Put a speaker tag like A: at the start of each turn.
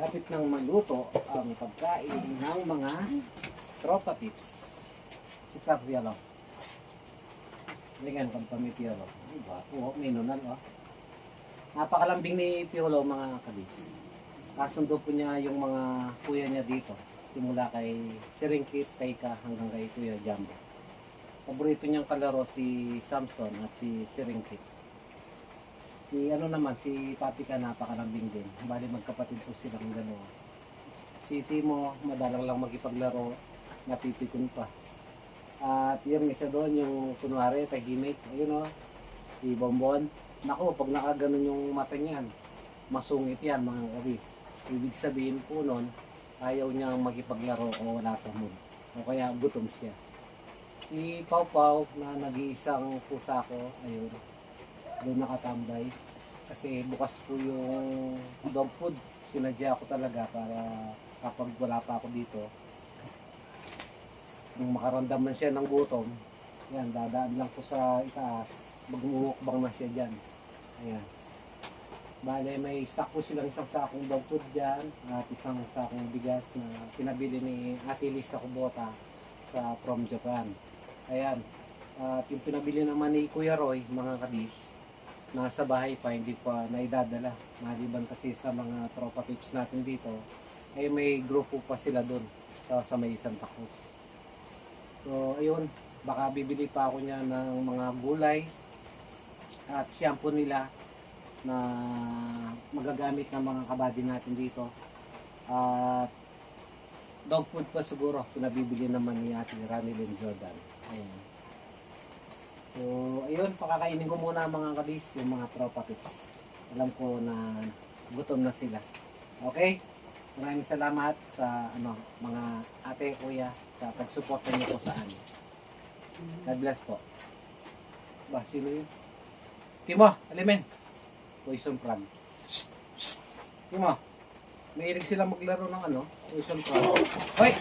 A: Malapit ng maluto ang pagkain ng mga tropa tips. Si Kap Piolo. Lingan kang pamipiolo. Diba? Oo, may nunan, oh. Napakalambing ni Piolo, mga kabis. Kasundo po niya yung mga kuya niya dito. Simula kay Siringkit, Taika, hanggang kay Kuya Jumbo. Paborito niyang kalaro si Samson at si Siringkit. Si ano naman, si Papi ka napakalambing din. Bali magkapatid po silang dalawa. Si Timo, madalang lang makipaglaro, napipikon pa. At yung isa doon, yung kunwari, tahimik, ayun o, si Bonbon. Naku, pag nakaganon yung mata niyan, masungit yan mga kabis. Ibig sabihin po nun, ayaw niyang makipaglaro o wala sa mood. O kaya gutom siya. Si Pau Pau na nag-iisang pusa ko, ayun, doon nakatambay. Kasi bukas po yung dog food. Sinadya ko talaga para kapag wala pa ako dito, nung makaramdam man siya ng gutom, yan, dadaan lang po sa itaas, magmumukbang na siya dyan. Ayan. Bale, may stock po silang isang sakong dog food dyan at isang sakong bigas na pinabili ni Ate Lisa Kubota sa from Japan. Ayan. At yung pinabili naman ni Kuya Roy, mga kabis, nasa bahay pa, hindi pa naidadala. Maliban kasi sa mga tropa tips natin dito, ay may grupo pa sila doon sa may Santa Cruz. So, ayun, baka bibili pa ako niya ng mga gulay at shampoo nila na magagamit ng mga kabady natin dito. At dog food pa siguro, pinabibili naman ni Ate Ranilyn Jordan. Ayan. So, ayun, pakakainin ko muna mga kabis, yung mga tropa tips. Alam ko na gutom na sila. Okay? Maraming salamat sa mga ate, kuya, sa pag-suporta niyo po sa amin. God bless po. Ba, sino yun? Timo, alimen. Poison frog. Timo, mahilig sila maglaro ng poison frog. Hoy!